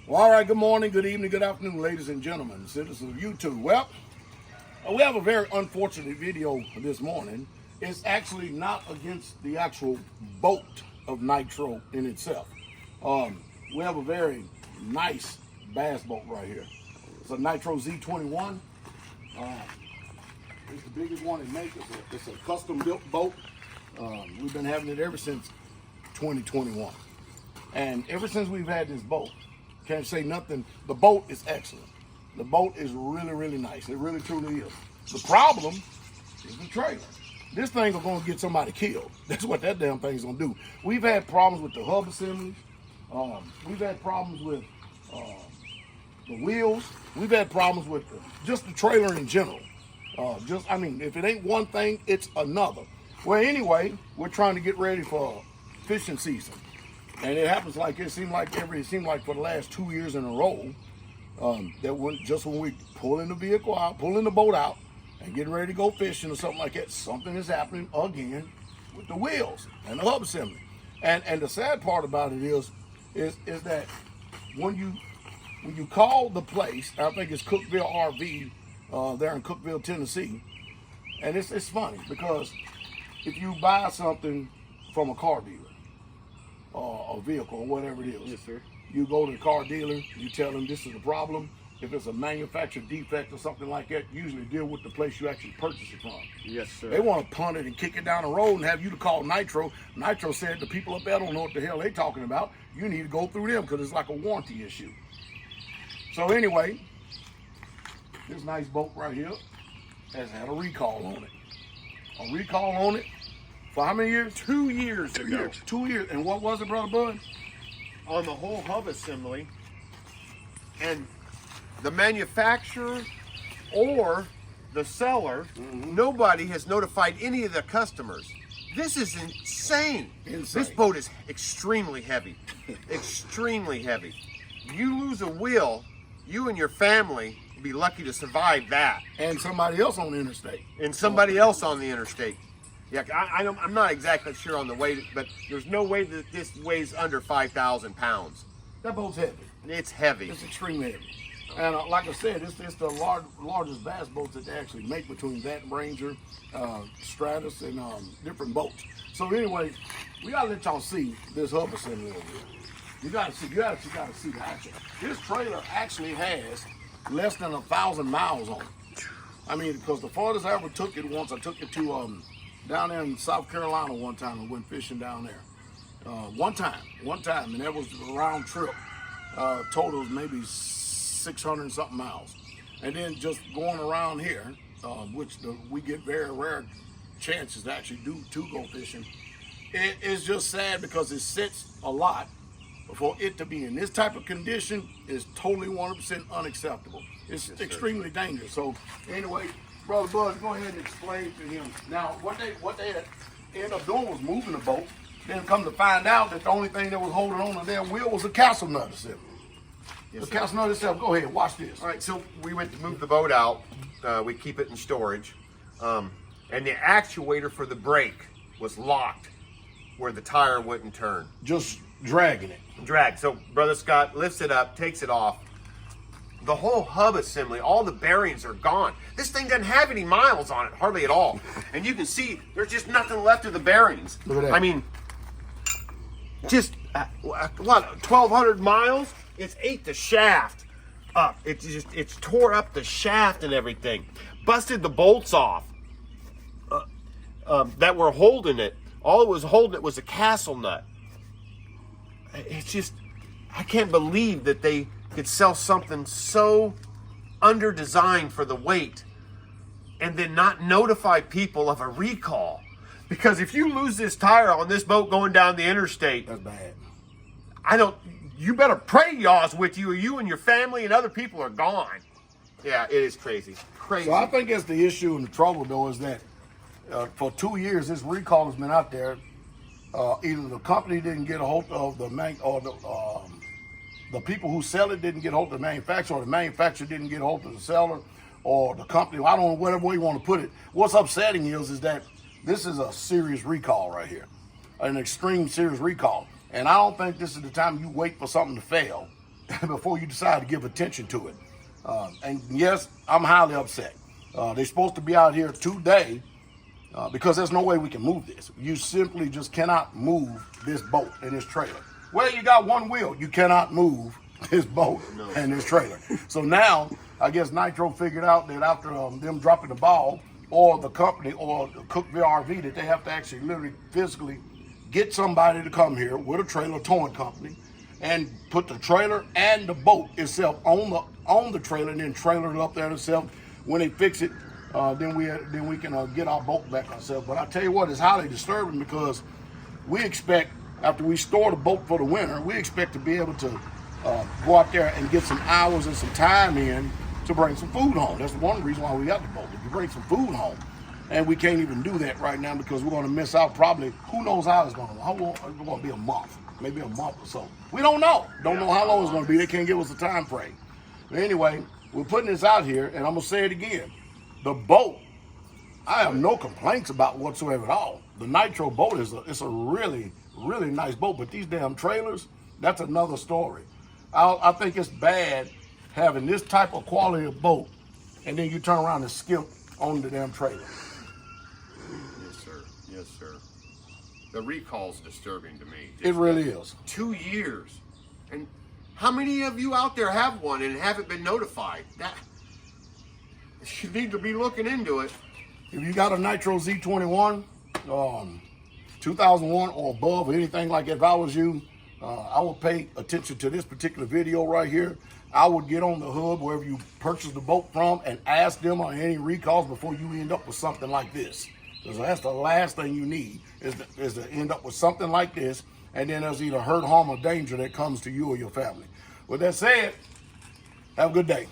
Well, all right, good morning, good evening, good afternoon, ladies and gentlemen, citizens of YouTube. Well, we have a very unfortunate video this morning. It's actually not against the actual boat of Nitro in itself. We have a very nice bass boat right here. It's a Nitro Z21. It's the biggest one it makes. It's a custom-built boat. We've been having it ever since 2021. And ever since we've had this boat, can't say nothing. The boat is excellent. The boat is really, really nice. It really, truly is. The problem is the trailer. This thing is going to get somebody killed. That's what that damn thing's going to do. We've had problems with the hub assemblies. We've had problems with the wheels. We've had problems with just the trailer in general. If it ain't one thing, it's another. Well, anyway, we're trying to get ready for fishing season. And it happens like it seemed like for the last 2 years in a row, that when we pulling the vehicle out, pulling the boat out, and getting ready to go fishing or something like that, something is happening again with the wheels and the hub assembly. And the sad part about it is that when you call the place, I think it's Cookville RV, there in Cookville, Tennessee, and it's funny because if you buy something from a car dealer, or a vehicle or whatever it is. Yes, sir. You go to the car dealer, you tell them this is the problem. If it's a manufacturer defect or something like that, usually deal with the place you actually purchased it from. Yes, sir. They want to punt it and kick it down the road and have you to call Nitro. Nitro said the people up there don't know what the hell they talking about. You need to go through them because it's like a warranty issue. So anyway, this nice boat right here has had a recall on it. A recall on it. For how many years? 2 years ago. 2 years. And what was it, Brother Bud? On the whole hub assembly, and the manufacturer or the seller, nobody has notified any of the customers. This is insane. This boat is extremely heavy. Extremely heavy. You lose a wheel, you and your family will be lucky to survive that. And somebody else on the interstate. And somebody else on the interstate. Yeah, I'm not exactly sure on the weight, but there's no way that this weighs under 5,000 pounds. That boat's heavy. It's heavy. It's extremely heavy. And like I said, it's the largest bass boats that they actually make between that Ranger, Stratus, and different boats. So anyway, we gotta let y'all see this hub assembly over here. You gotta see the action. This trailer actually has less than 1,000 miles on it. I mean, because the farthest I ever took it once, I took it to down there in South Carolina one time. I went fishing down there. One time, and that was a round trip. Total maybe 600 and something miles. And then just going around here, which we get very rare chances to actually to go fishing. It is just sad because it sits a lot. For it to be in this type of condition is totally 100% unacceptable. It's extremely dangerous. So anyway, Brother Bud, go ahead and explain to him. Now, what they had ended up doing was moving the boat. Then come to find out that the only thing that was holding on to their wheel was a castle nut assembly. Yes, the castle nut itself. Go ahead, watch this. All right, so we went to move the boat out. We keep it in storage. And the actuator for the brake was locked where the tire wouldn't turn. Just dragging it. Drag. So Brother Scott lifts it up, takes it off. The whole hub assembly, all the bearings are gone. This thing doesn't have any miles on it, hardly at all. And you can see there's just nothing left of the bearings. Look at that. I mean, just, 1,200 miles? It's ate the shaft up. It's tore up the shaft and everything. Busted the bolts off that were holding it. All it was holding it was a castle nut. It's just, I can't believe that they could sell something so under-designed for the weight and then not notify people of a recall. Because if you lose this tire on this boat going down the interstate, that's bad. You better pray y'all's with you, or you and your family and other people are gone. Yeah, it is crazy. Crazy. So I think that's the issue and the trouble, though, is that for 2 years, this recall has been out there. Either the company didn't get a hold of the people who sell it didn't get hold of the manufacturer, or the manufacturer didn't get hold of the seller, or the company. I don't know, whatever way you want to put it. What's upsetting is that this is a serious recall right here, an extreme serious recall. And I don't think this is the time you wait for something to fail before you decide to give attention to it. And yes, I'm highly upset. They're supposed to be out here today because there's no way we can move this. You simply just cannot move this boat and this trailer. Well, you got one wheel. You cannot move this boat and this trailer. So now, I guess Nitro figured out that after them dropping the ball, or the company, or the Cook VRV, that they have to actually literally physically get somebody to come here with a trailer towing company and put the trailer and the boat itself on the trailer, and then trailer it up there itself. When they fix it, then we can get our boat back ourselves. But I tell you what, it's highly disturbing because we expect, after we store the boat for the winter, we expect to be able to go out there and get some hours and some time in to bring some food home. That's one reason why we got the boat, to bring some food home. And we can't even do that right now because we're going to miss out probably, who knows how it's going to, it's going to be a month, maybe a month or so. We don't know. Don't know how long it's going to be. They can't give us a time frame. But anyway, we're putting this out here, and I'm going to say it again. The boat, I have no complaints about whatsoever at all. The Nitro boat it's a really, really nice boat, but these damn trailers, that's another story. I think it's bad having this type of quality of boat, and then you turn around and skip on the damn trailer. Yes, sir. Yes, sir. The recall's disturbing to me. It really is. 2 years. And how many of you out there have one and haven't been notified? That you need to be looking into it. If you got a Nitro Z21, 2001 or above, or anything like that, if I was you, I would pay attention to this particular video right here. I would get on the hub wherever you purchased the boat from and ask them on any recalls before you end up with something like this. Because that's the last thing you need is to end up with something like this, and then there's either hurt, harm, or danger that comes to you or your family. With that said, have a good day.